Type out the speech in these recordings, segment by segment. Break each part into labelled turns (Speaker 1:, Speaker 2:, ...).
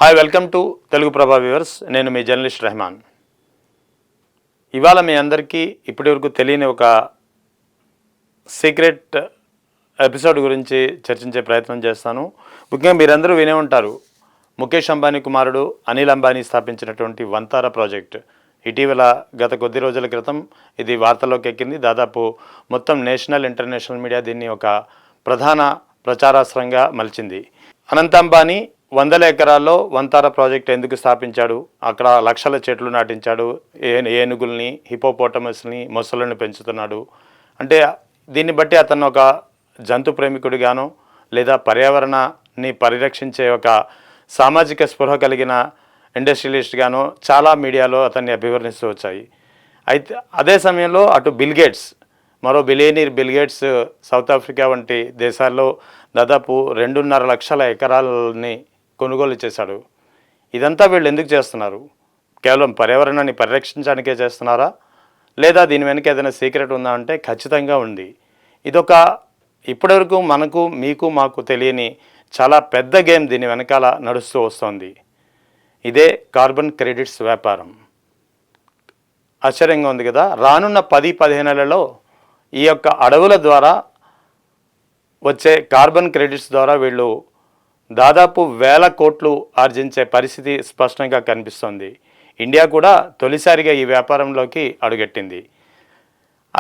Speaker 1: Hi, welcome to Telugu ప్రభా viewers. నేను మీ journalist Rahman. ఇవాళ మీ అందరికీ ఇప్పటివరకు తెలియని ఒక సీక్రెట్ ఎపిసోడ్ గురించి చర్చించే ప్రయత్నం చేస్తాను. ముఖ్యంగా మీరందరూ వినే ఉంటారు, ముఖేష్ అంబానీ కుమారుడు అనిల్ అంబానీ స్థాపించినటువంటి వంతారా ప్రాజెక్ట్ ఇటీవల గత కొద్ది రోజుల క్రితం ఇది వార్తల్లోకి ఎక్కింది. దాదాపు మొత్తం నేషనల్ ఇంటర్నేషనల్ మీడియా దీన్ని ఒక ప్రధాన ప్రచారాస్త్రంగా మలిచింది. అనంత్ అంబానీ వందల ఎకరాల్లో వంతారా ప్రాజెక్ట్ ఎందుకు స్థాపించాడు, అక్కడ లక్షల చెట్లు నాటించాడు, ఏనుగుల్ని, హిపోపోటమస్ని, మొసళ్ళని పెంచుతున్నాడు అంటే దీన్ని బట్టి అతను ఒక జంతు ప్రేమికుడిగాను లేదా పర్యావరణాన్ని పరిరక్షించే ఒక సామాజిక స్పృహ కలిగిన ఇండస్ట్రియలిస్ట్గాను చాలా మీడియాలో అతన్ని అభివర్ణిస్తూ వచ్చాయి. అయితే అదే సమయంలో అటు బిల్ గేట్స్, మరో billionaire bill gates south Africa వంటి దేశాల్లో దాదాపు 2.5 లక్షల ఎకరాలని కొనుగోలు చేశాడు. ఇదంతా వీళ్ళు ఎందుకు చేస్తున్నారు? కేవలం పర్యావరణాన్ని పరిరక్షించడానికే చేస్తున్నారా, లేదా దీని వెనక ఏదైనా సీక్రెట్ ఉందా అంటే ఖచ్చితంగా ఉంది. ఇదొక ఇప్పటివరకు మీకు మాకు తెలియని చాలా పెద్ద గేమ్ దీని వెనకాల నడుస్తూ వస్తోంది. ఇదే కార్బన్ క్రెడిట్స్ వ్యాపారం. ఆశ్చర్యంగా ఉంది కదా. రానున్న 10-15 నెలల్లో ఈ యొక్క అడవుల ద్వారా వచ్చే కార్బన్ క్రెడిట్స్ ద్వారా వీళ్ళు దాదాపు 1000 కోట్లు ఆర్జించే పరిస్థితి స్పష్టంగా కనిపిస్తోంది. ఇండియా కూడా తొలిసారిగా ఈ వ్యాపారంలోకి అడుగెట్టింది.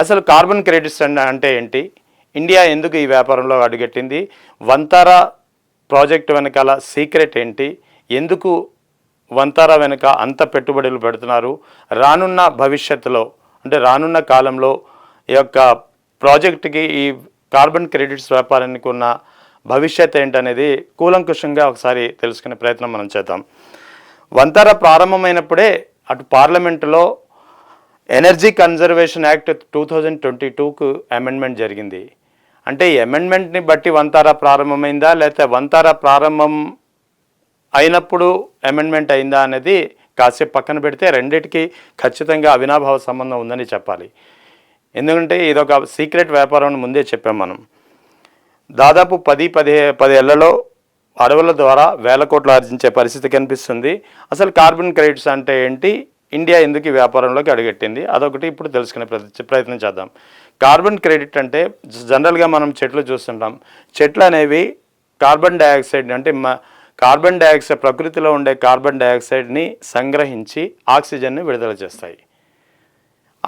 Speaker 1: అసలు కార్బన్ క్రెడిట్స్ అంటే ఏంటి, ఇండియా ఎందుకు ఈ వ్యాపారంలో అడుగెట్టింది, వంతారా ప్రాజెక్టు వెనకాల సీక్రెట్ ఏంటి, ఎందుకు వంతారా వెనుక అంత పెట్టుబడులు పెడుతున్నారు, రానున్న భవిష్యత్తులో అంటే రానున్న కాలంలో ఈ యొక్క ప్రాజెక్టుకి ఈ కార్బన్ క్రెడిట్స్ వ్యాపారానికి ఉన్న భవిష్యత్ ఏంటనేది కూలంకుషంగా ఒకసారి తెలుసుకునే ప్రయత్నం మనం చేద్దాం. వంతారా ప్రారంభమైనప్పుడే అటు పార్లమెంటులో ఎనర్జీ కన్జర్వేషన్ యాక్ట్ 2022కు అమెండ్మెంట్ జరిగింది. అంటే ఈ అమెండ్మెంట్ని బట్టి వంతారా ప్రారంభమైందా, లేకపోతే వంతారా ప్రారంభం అయినప్పుడు అమెండ్మెంట్ అయిందా అనేది కాసేపు పక్కన పెడితే రెండింటికి ఖచ్చితంగా అవినాభావ సంబంధం ఉందని చెప్పాలి. ఎందుకంటే ఇదొక సీక్రెట్ వ్యాపారం ముందే చెప్పాం మనం. దాదాపు 10 ఏళ్లలో అడవుల ద్వారా 1000 కోట్లు ఆర్జించే పరిస్థితి కనిపిస్తుంది. అసలు కార్బన్ క్రెడిట్స్ అంటే ఏంటి, ఇండియా ఎందుకు ఈ వ్యాపారంలోకి అడుగెట్టింది, అదొకటి ఇప్పుడు తెలుసుకునే ప్రయత్నం చేద్దాం. కార్బన్ క్రెడిట్ అంటే జనరల్గా మనం చెట్లు చూస్తుంటాం. చెట్లు అనేవి కార్బన్ డైఆక్సైడ్ అంటే కార్బన్ డైఆక్సైడ్ ప్రకృతిలో ఉండే కార్బన్ డైఆక్సైడ్ని సంగ్రహించి ఆక్సిజన్ని విడుదల చేస్తాయి.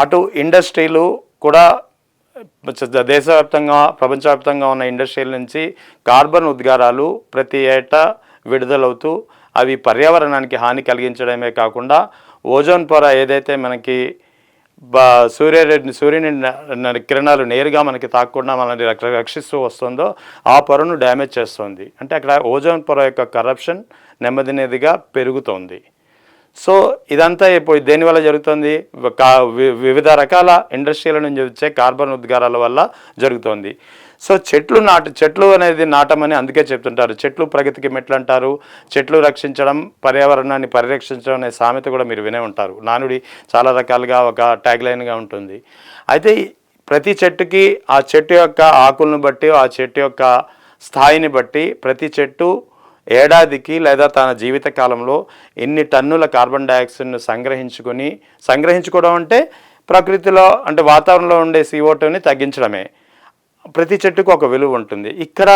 Speaker 1: అటు ఇండస్ట్రీలు కూడా దేశవ్యాప్తంగా ప్రపంచవ్యాప్తంగా ఉన్న ఇండస్ట్రీల నుంచి కార్బన్ ఉద్గారాలు ప్రతి ఏటా విడుదలవుతూ అవి పర్యావరణానికి హాని కలిగించడమే కాకుండా ఓజోన్ పొర ఏదైతే మనకి సూర్యుని కిరణాలు నేరుగా మనకి తాకకుండా మనల్ని రక్షిస్తూ వస్తుందో ఆ పొరను డ్యామేజ్ చేస్తుంది. అంటే అక్కడ ఓజోన్ పొర యొక్క కరప్షన్ నెమ్మదిగా పెరుగుతోంది. సో ఇదంతా ఇప్పుడు దేనివల్ల జరుగుతుంది, వివిధ రకాల ఇండస్ట్రీల నుంచి వచ్చే కార్బన్ ఉద్గారాల వల్ల జరుగుతుంది. సో చెట్లు అనేది నాటమని అందుకే చెప్తుంటారు. చెట్లు ప్రగతికి మెట్లు అంటారు. చెట్లు రక్షించడం, పర్యావరణాన్ని పరిరక్షించడం అనే సామెత కూడా మీరు వినే ఉంటారు. నానుడి చాలా రకాలుగా ఒక ట్యాగ్లైన్గా ఉంటుంది. అయితే ప్రతి చెట్టుకి ఆ చెట్టు యొక్క ఆకులను బట్టి, ఆ చెట్టు యొక్క స్థాయిని బట్టి ప్రతి చెట్టు ఏడాదికి లేదా తన జీవిత కాలంలో ఎన్ని టన్నుల కార్బన్ డైఆక్సైడ్ను సంగ్రహించుకోవడం అంటే ప్రకృతిలో అంటే వాతావరణంలో ఉండే CO2ని తగ్గించడమే. ప్రతి చెట్టుకు ఒక విలువ ఉంటుంది. ఇక్కడ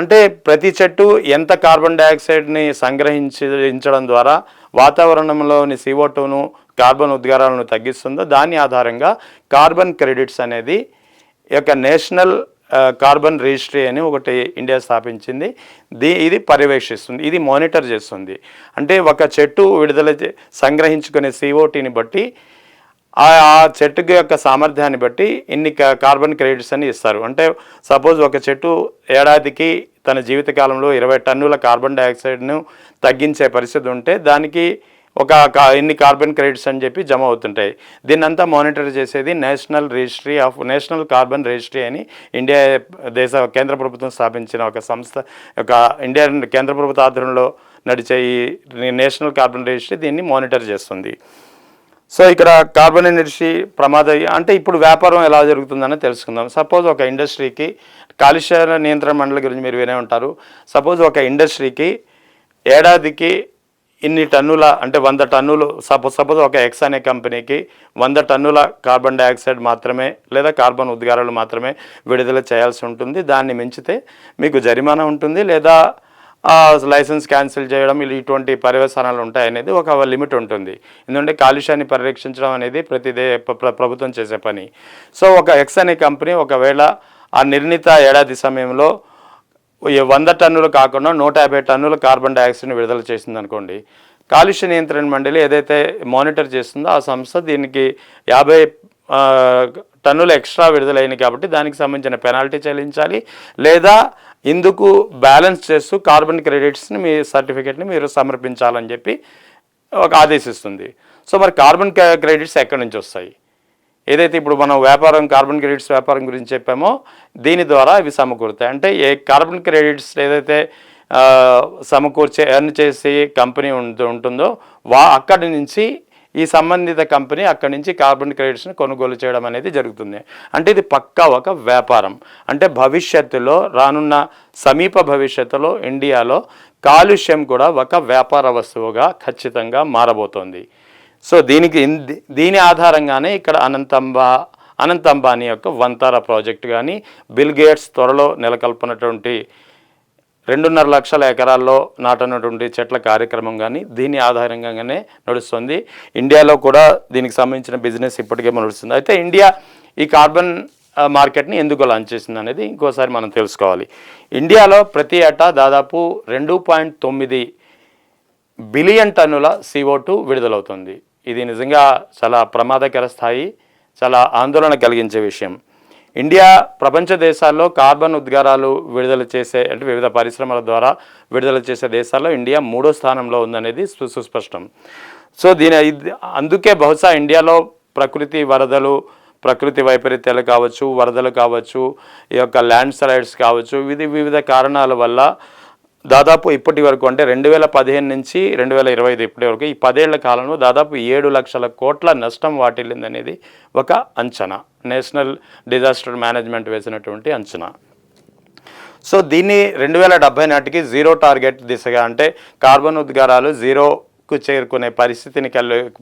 Speaker 1: అంటే ప్రతి చెట్టు ఎంత కార్బన్ డైఆక్సైడ్ని సంగ్రహించడం ద్వారా వాతావరణంలోని CO2ను కార్బన్ ఉద్గారాలను తగ్గిస్తుందో దాని ఆధారంగా కార్బన్ క్రెడిట్స్ అనేది యొక్క నేషనల్ కార్బన్ రిజిస్ట్రీ అని ఒకటి ఇండియా స్థాపించింది. ఇది పర్యవేక్షిస్తుంది, ఇది మానిటర్ చేస్తుంది. అంటే ఒక చెట్టు సంగ్రహించుకునే CO2ని బట్టి ఆ చెట్టుకి యొక్క సామర్థ్యాన్ని బట్టి ఇన్ని కార్బన్ క్రెడిట్స్ అని ఇస్తారు. అంటే సపోజ్ ఒక చెట్టు ఏడాదికి తన జీవితకాలంలో 20 టన్నుల కార్బన్ డైఆక్సైడ్ను తగ్గించే పరిస్థితి ఉంటే దానికి ఇన్ని కార్బన్ క్రెడిట్స్ అని చెప్పి జమ అవుతుంటాయి. దీన్నంతా మానిటర్ చేసేది నేషనల్ కార్బన్ రిజిస్ట్రీ అని ఇండియా కేంద్ర ప్రభుత్వం స్థాపించిన ఒక సంస్థ, ఇండియా కేంద్ర ప్రభుత్వ ఆధ్వర్యంలో నడిచే ఈ నేషనల్ కార్బన్ రిజిస్ట్రీ దీన్ని మానిటర్ చేస్తుంది. సో ఇక్కడ కార్బన్ ఇండస్ట్రీ అంటే ఇప్పుడు వ్యాపారం ఎలా జరుగుతుందని తెలుసుకుందాం. సపోజ్ ఒక ఇండస్ట్రీకి కాలుష్య నియంత్రణ మండలి గురించి మీరు వినే ఉంటారు. సపోజ్ ఒక ఇండస్ట్రీకి ఏడాదికి ఇన్ని టన్నుల అంటే 100 టన్నులు సపోజ్ ఒక ఎక్స్ అనే కంపెనీకి 100 టన్నుల కార్బన్ డైఆక్సైడ్ మాత్రమే లేదా కార్బన్ ఉద్గారాలు మాత్రమే విడుదల చేయాల్సి ఉంటుంది. దాన్ని మించితే మీకు జరిమానా ఉంటుంది లేదా లైసెన్స్ క్యాన్సిల్ చేయడం ఇటువంటి పర్యవసానాలు ఉంటాయనేది ఒక లిమిట్ ఉంటుంది. ఎందుకంటే కాలుష్యాన్ని పరిరక్షించడం అనేది ప్రభుత్వం చేసే పని. సో ఒక ఎక్స్ అనే కంపెనీ ఒకవేళ ఆ నిర్ణీత ఏడాది సమయంలో 100 టన్నులు కాకుండా 150 టన్నుల కార్బన్ డైఆక్సైడ్ని విడుదల చేసింది అనుకోండి, కాలుష్య నియంత్రణ మండలి ఏదైతే మానిటర్ చేస్తుందో ఆ సంస్థ దీనికి 50 టన్నులు ఎక్స్ట్రా విడుదలైనవి కాబట్టి దానికి సంబంధించిన పెనాల్టీ చెల్లించాలి, లేదా ఇందుకు బ్యాలెన్స్ చేస్తూ కార్బన్ క్రెడిట్స్ని మీ సర్టిఫికేట్ని మీరు సమర్పించాలని చెప్పి ఒక ఆదేశిస్తుంది. సో మరి కార్బన్ క్రెడిట్స్ ఎక్కడి నుంచి వస్తాయి? ఏదైతే ఇప్పుడు మనం కార్బన్ క్రెడిట్స్ వ్యాపారం గురించి చెప్పామో దీని ద్వారా ఇవి సమకూరుతాయి. అంటే ఏ కార్బన్ క్రెడిట్స్ ఏదైతే ఎర్న్ చేసి కంపెనీ ఉంటుందో అక్కడి నుంచి ఈ సంబంధిత కంపెనీ అక్కడి నుంచి కార్బన్ క్రెడిట్స్ని కొనుగోలు చేయడం అనేది జరుగుతుంది. అంటే ఇది పక్కా ఒక వ్యాపారం. అంటే భవిష్యత్తులో రానున్న సమీప భవిష్యత్తులో ఇండియాలో కాలుష్యం కూడా ఒక వ్యాపార వస్తువుగా ఖచ్చితంగా మారబోతోంది. సో దీని ఆధారంగానే ఇక్కడ అనంత్ అంబానీ యొక్క వంతారా ప్రాజెక్ట్ కానీ, బిల్ గేట్స్ త్వరలో నెలకొల్పినటువంటి 2.5 లక్షల ఎకరాల్లో నాటనటువంటి చెట్ల కార్యక్రమం కానీ దీని ఆధారంగానే నడుస్తుంది. ఇండియాలో కూడా దీనికి సంబంధించిన బిజినెస్ ఇప్పటికే నడుస్తుంది. అయితే ఇండియా ఈ కార్బన్ మార్కెట్ని ఎందుకు లాంచ్ చేసింది అనేది ఇంకోసారి మనం తెలుసుకోవాలి. ఇండియాలో ప్రతి ఏటా దాదాపు 2.9 బిలియన్ టన్నుల CO2 విడుదలవుతుంది. ఇది నిజంగా చాలా ప్రమాదకర స్థాయి, చాలా ఆందోళన కలిగించే విషయం. ఇండియా ప్రపంచ దేశాల్లో కార్బన్ ఉద్గారాలు విడుదల చేసే అంటే వివిధ పరిశ్రమల ద్వారా విడుదల చేసే దేశాల్లో ఇండియా 3వ స్థానంలో ఉందనేది సుస్పష్టం. సో అందుకే బహుశా ఇండియాలో ప్రకృతి వైపరీత్యాలు కావచ్చు, వరదలు కావచ్చు, ఈ యొక్క ల్యాండ్ స్లైడ్స్ కావచ్చు, వివిధ కారణాల వల్ల దాదాపు ఇప్పటి వరకు అంటే 2015 నుంచి 2025 ఇప్పటి వరకు ఈ 10 ఏళ్ల కాలంలో దాదాపు 7 లక్షల కోట్ల నష్టం వాటిల్లిందనేది ఒక అంచనా, నేషనల్ డిజాస్టర్ మేనేజ్మెంట్ వేసినటువంటి అంచనా. సో దీన్ని 2070 నాటికి జీరో టార్గెట్ దిశగా అంటే కార్బన్ ఉద్గారాలు జీరోకు చేరుకునే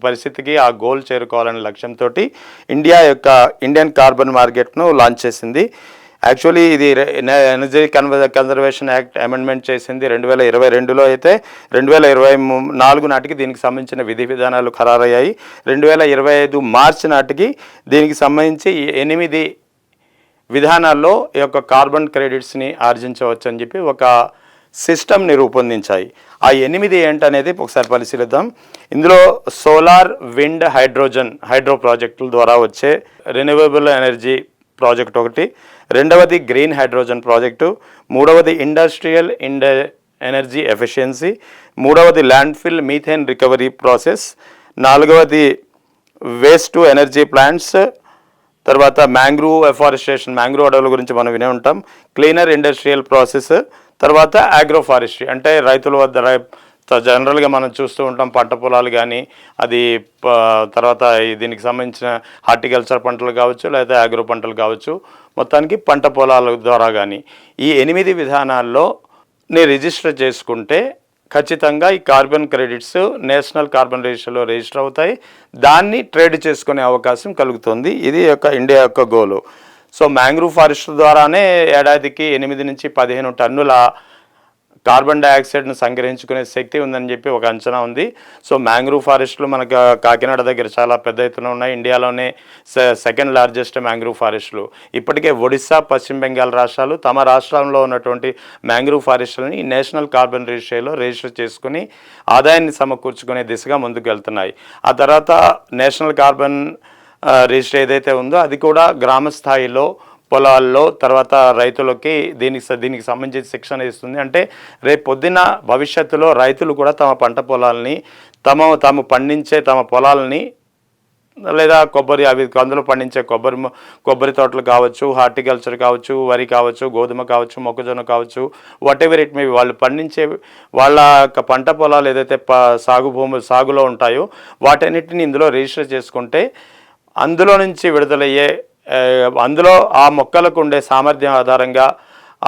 Speaker 1: పరిస్థితికి ఆ గోల్ చేరుకోవాలనే లక్ష్యంతో ఇండియన్ కార్బన్ మార్కెట్ను లాంచ్ చేసింది. యాక్చువల్లీ ఇది ఎనర్జీ కన్జర్వేషన్ యాక్ట్ అమెండ్మెంట్ చేసింది 2022లో. అయితే 2024 నాటికి దీనికి సంబంధించిన విధి విధానాలు ఖరారయ్యాయి. 2025 మార్చి నాటికి దీనికి సంబంధించి 8 విధానాల్లో ఈ యొక్క కార్బన్ క్రెడిట్స్ని ఆర్జించవచ్చు అని చెప్పి ఒక సిస్టమ్ని రూపొందించాయి. ఆ 8 ఏంటనేది ఒకసారి పరిశీలిద్దాం. ఇందులో సోలార్, విండ్, హైడ్రో ప్రాజెక్టుల ద్వారా వచ్చే రెన్యూవబుల్ ఎనర్జీ ప్రాజెక్ట్ ఒకటి, రెండవది గ్రీన్ హైడ్రోజన్ ప్రాజెక్టు, మూడవది ఇండస్ట్రియల్ ఎనర్జీ ఎఫిషియన్సీ, మూడవది ల్యాండ్ఫిల్ మీథేన్ రికవరీ ప్రాసెస్, నాలుగవది వేస్ట్ టు ఎనర్జీ ప్లాంట్స్, తర్వాత మ్యాంగ్రూవ్ ఎఫారెస్టేషన్, మ్యాంగ్రూవ్ అడవుల గురించి మనం వినే ఉంటాం, క్లీనర్ ఇండస్ట్రియల్ ప్రాసెస్, తర్వాత ఆగ్రో ఫారెస్ట్రీ అంటే రైతుల వద్ద జనరల్గా మనం చూస్తూ ఉంటాం పంట పొలాలు కానీ అది తర్వాత దీనికి సంబంధించిన హార్టికల్చర్ పంటలు కావచ్చు లేదా ఆగ్రో పంటలు కావచ్చు, మొత్తానికి పంట పొలాల ద్వారా కానీ ఈ 8 విధానాల్లో రిజిస్టర్ చేసుకుంటే ఖచ్చితంగా ఈ కార్బన్ క్రెడిట్స్ నేషనల్ కార్బన్ రిజిస్టర్లో రిజిస్టర్ అవుతాయి. దాన్ని ట్రేడ్ చేసుకునే అవకాశం కలుగుతుంది. ఇది ఇండియా యొక్క గోలు. సో మ్యాంగ్రూవ్ ఫారెస్ట్ ద్వారానే ఏడాదికి 8 నుంచి 15 టన్నుల కార్బన్ డైఆక్సైడ్ను సంగ్రహించుకునే శక్తి ఉందని చెప్పి ఒక అంచనా ఉంది. సో మ్యాంగ్రూవ్ ఫారెస్ట్లు మనకు కాకినాడ దగ్గర చాలా పెద్ద ఎత్తున ఉన్నాయి. ఇండియాలోనే సెకండ్ లార్జెస్ట్ మ్యాంగ్రూవ్ ఫారెస్ట్లు. ఇప్పటికే ఒడిశా, పశ్చిమ బెంగాల్ రాష్ట్రాలు తమ రాష్ట్రంలో ఉన్నటువంటి మ్యాంగ్రూవ్ ఫారెస్ట్లని నేషనల్ కార్బన్ రిజిస్టర్లో రిజిస్టర్ చేసుకుని ఆదాయాన్ని సమకూర్చుకునే దిశగా ముందుకు వెళ్తున్నాయి. ఆ తర్వాత నేషనల్ కార్బన్ రిజిస్టర్ ఏదైతే ఉందో అది కూడా గ్రామ స్థాయిలో పొలాల్లో తర్వాత రైతులకి దీనికి సంబంధించి శిక్షణ ఇస్తుంది. అంటే రేపు పొద్దున్న భవిష్యత్తులో రైతులు కూడా తమ పంట పొలాలని తాము పండించే తమ పొలాలని లేదా అందులో పండించే కొబ్బరి తోటలు కావచ్చు, హార్టికల్చర్ కావచ్చు, వరి కావచ్చు, గోధుమ కావచ్చు, మొక్కజొన్న కావచ్చు, వాట్ ఎవర్ ఇట్ మే వాళ్ళు పండించే వాళ్ళ పంట పొలాలు ఏదైతే సాగులో ఉంటాయో వాటన్నిటిని ఇందులో రిజిస్టర్ చేసుకుంటే అందులో నుంచి విడుదలయ్యే అందులో ఆ మొక్కలకు ఉండే సామర్థ్యం ఆధారంగా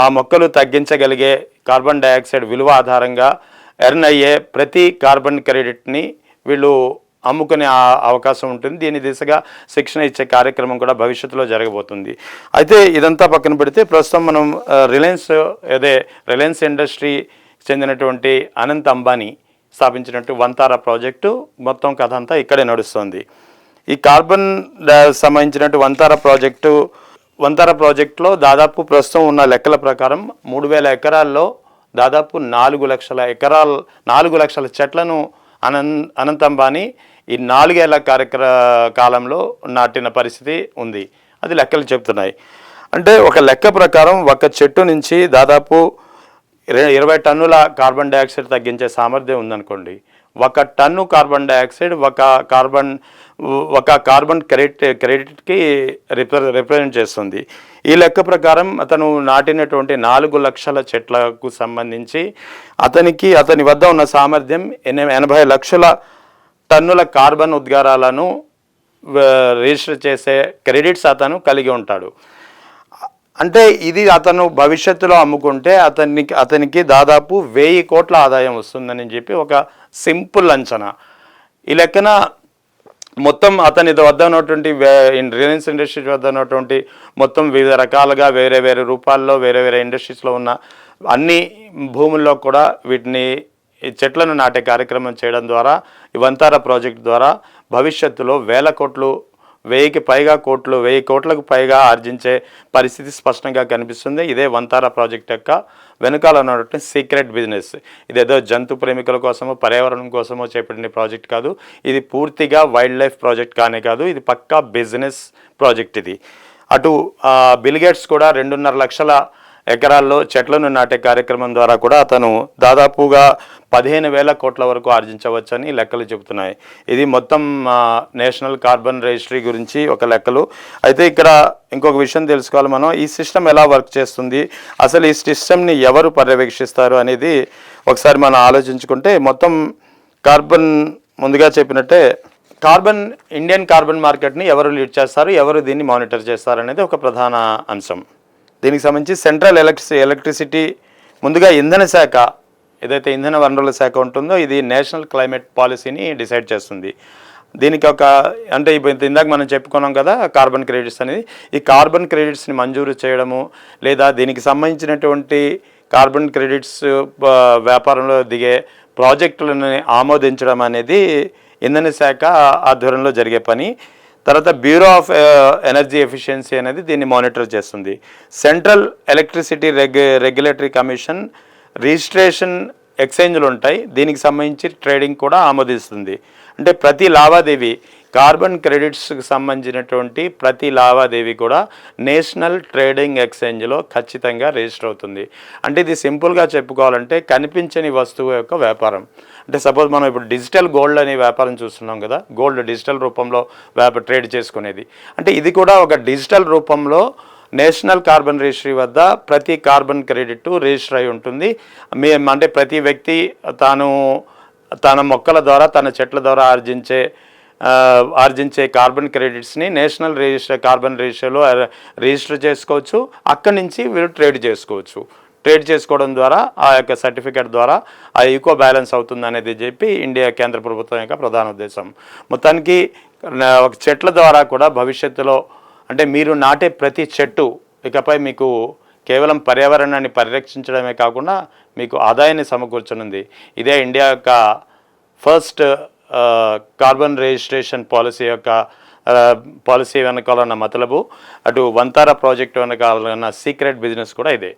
Speaker 1: ఆ మొక్కలు తగ్గించగలిగే కార్బన్ డైఆక్సైడ్ విలువ ఆధారంగా ఎర్న్ అయ్యే ప్రతి కార్బన్ క్రెడిట్ని వీళ్ళు అమ్ముకునే అవకాశం ఉంటుంది. దీని దిశగా శిక్షణ ఇచ్చే కార్యక్రమం కూడా భవిష్యత్తులో జరగబోతుంది. అయితే ఇదంతా పక్కన పెడితే ప్రస్తుతం మనం రిలయన్స్ ఇండస్ట్రీ చెందినటువంటి అనంత్ అంబానీ స్థాపించినట్టు వంతారా ప్రాజెక్టు మొత్తం కథ అంతా ఇక్కడే నడుస్తుంది. ఈ కార్బన్ సంబంధించినట్టు వంతారా ప్రాజెక్టులో దాదాపు ప్రస్తుతం ఉన్న లెక్కల ప్రకారం 3,000 ఎకరాల్లో దాదాపు 4 లక్షల చెట్లను అనంత్ అంబానీ ఈ 4 ఏళ్ల కాలంలో నాటిన పరిస్థితి ఉంది. అది లెక్కలు చెప్తున్నాయి. అంటే ఒక లెక్క ప్రకారం ఒక చెట్టు నుంచి దాదాపు 20 టన్నుల కార్బన్ డైఆక్సైడ్ తగ్గించే సామర్థ్యం ఉందనుకోండి. 1 టన్ను కార్బన్ డైఆక్సైడ్ ఒక కార్బన్ క్రెడిట్కి రిప్రజెంట్ చేస్తుంది. ఈ లెక్క ప్రకారం అతను నాటినటువంటి 4 లక్షల చెట్లకు సంబంధించి అతని వద్ద ఉన్న సామర్థ్యం 80 లక్షల టన్నుల కార్బన్ ఉద్గారాలను రిజిస్టర్ చేసే క్రెడిట్స్ అతను కలిగి ఉంటాడు. అంటే ఇది అతను భవిష్యత్తులో అమ్ముకుంటే అతనికి దాదాపు 1000 కోట్ల ఆదాయం వస్తుందని చెప్పి ఒక సింపుల్ అంచనా. ఈ లెక్కన మొత్తం అతని వద్ద ఉన్నటువంటి రిలయన్స్ ఇండస్ట్రీస్ వద్ద ఉన్నటువంటి మొత్తం వివిధ రకాలుగా వేరే వేరే రూపాల్లో వేరే వేరే ఇండస్ట్రీస్లో ఉన్న అన్ని భూముల్లో కూడా వీటిని చెట్లను నాటే కార్యక్రమం చేయడం ద్వారా ఈ వంతారా ప్రాజెక్ట్ ద్వారా భవిష్యత్తులో 1000 కోట్లకు పైగా ఆర్జించే పరిస్థితి స్పష్టంగా కనిపిస్తుంది. ఇదే వంతారా ప్రాజెక్ట్ యొక్క వెనుకాల ఉన్నటువంటి సీక్రెట్ బిజినెస్. ఇదేదో జంతు ప్రేమికుల కోసమో పర్యావరణం కోసమో చేపట్టిన ప్రాజెక్ట్ కాదు. ఇది పూర్తిగా వైల్డ్ లైఫ్ ప్రాజెక్ట్ కానే కాదు, ఇది పక్కా బిజినెస్ ప్రాజెక్ట్. ఇది అటు బిల్ గేట్స్ కూడా 2.5 లక్షల ఎకరాల్లో చెట్లను నాటే కార్యక్రమం ద్వారా కూడా అతను దాదాపుగా 15,000 కోట్ల వరకు ఆర్జించవచ్చని లెక్కలు చెబుతున్నాయి. ఇది మొత్తం నేషనల్ కార్బన్ రిజిస్ట్రీ గురించి ఒక లెక్కలు. అయితే ఇక్కడ ఇంకొక విషయం తెలుసుకోవాలి మనం, ఈ సిస్టమ్ ఎలా వర్క్ చేస్తుంది, అసలు ఈ సిస్టమ్ని ఎవరు పర్యవేక్షిస్తారు అనేది ఒకసారి మనం ఆలోచించుకుంటే మొత్తం ముందుగా చెప్పినట్టే ఇండియన్ కార్బన్ మార్కెట్ని ఎవరు లీడ్ చేస్తారు, ఎవరు దీన్ని మానిటర్ చేస్తారు అనేది ఒక ప్రధాన అంశం. దీనికి సంబంధించి సెంట్రల్ ఎలక్ట్రిసిటీ ముందుగా ఇంధన శాఖ, ఏదైతే ఇంధన వనరుల శాఖ ఉంటుందో ఇది నేషనల్ క్లైమేట్ పాలసీని డిసైడ్ చేస్తుంది. దీనికి అంటే ఇందాక మనం చెప్పుకున్నాం కదా కార్బన్ క్రెడిట్స్ అనేది, ఈ కార్బన్ క్రెడిట్స్ని మంజూరు చేయడము లేదా దీనికి సంబంధించినటువంటి కార్బన్ క్రెడిట్స్ వ్యాపారంలో దిగే ప్రాజెక్టులను ఆమోదించడం అనేది ఇంధన శాఖ ఆధ్వర్యంలో జరిగే పని. తర్వాత బ్యూరో ఆఫ్ ఎనర్జీ ఎఫిషియన్సీ అనేది దీన్ని మానిటర్ చేస్తుంది. Central electricity regulatory commission registration ఎక్స్చేంజ్లు ఉంటాయి, దీనికి సంబంధించి ట్రేడింగ్ కూడా ఆమోదిస్తుంది. అంటే ప్రతి లావాదేవీ కార్బన్ క్రెడిట్స్కి సంబంధించినటువంటి ప్రతి లావాదేవీ కూడా నేషనల్ ట్రేడింగ్ ఎక్స్చేంజ్లో ఖచ్చితంగా రిజిస్టర్ అవుతుంది. అంటే ఇది సింపుల్గా చెప్పుకోవాలంటే కనిపించని వస్తువు యొక్క వ్యాపారం. అంటే సపోజ్ మనం ఇప్పుడు డిజిటల్ గోల్డ్ అనే వ్యాపారం చూస్తున్నాం కదా, గోల్డ్ డిజిటల్ రూపంలో ట్రేడ్ చేసుకునేది. అంటే ఇది కూడా ఒక డిజిటల్ రూపంలో నేషనల్ కార్బన్ రిజిస్ట్రీ వద్ద ప్రతి కార్బన్ క్రెడిట్ రిజిస్టర్ అయి ఉంటుంది. అంటే ప్రతి వ్యక్తి తన మొక్కల ద్వారా తన చెట్ల ద్వారా ఆర్జించే కార్బన్ క్రెడిట్స్ని నేషనల్ కార్బన్ రిజిస్ట్రీలో రిజిస్టర్ చేసుకోవచ్చు. అక్కడి నుంచి వీళ్ళు ట్రేడ్ చేసుకోవడం ద్వారా ఆ యొక్క సర్టిఫికేట్ ద్వారా ఆ ఈకో బ్యాలెన్స్ అవుతుంది అనేది చెప్పి ఇండియా కేంద్ర ప్రభుత్వం యొక్క ప్రధాన ఉద్దేశం. మొత్తానికి ఒక చెట్ల ద్వారా కూడా భవిష్యత్తులో అంటే మీరు నాటే ప్రతి చెట్టు ఇకపై మీకు కేవలం పర్యావరణాన్ని పరిరక్షించడమే కాకుండా మీకు ఆదాయాన్ని సమకూర్చనుంది. ఇదే ఇండియా యొక్క ఫస్ట్ కార్బన్ రిజిస్ట్రేషన్ పాలసీ వెనకాల ఉన్న మతలబు, అటు వంతారా ప్రాజెక్టు వెనకాల ఉన్న సీక్రెట్ బిజినెస్ కూడా ఇదే.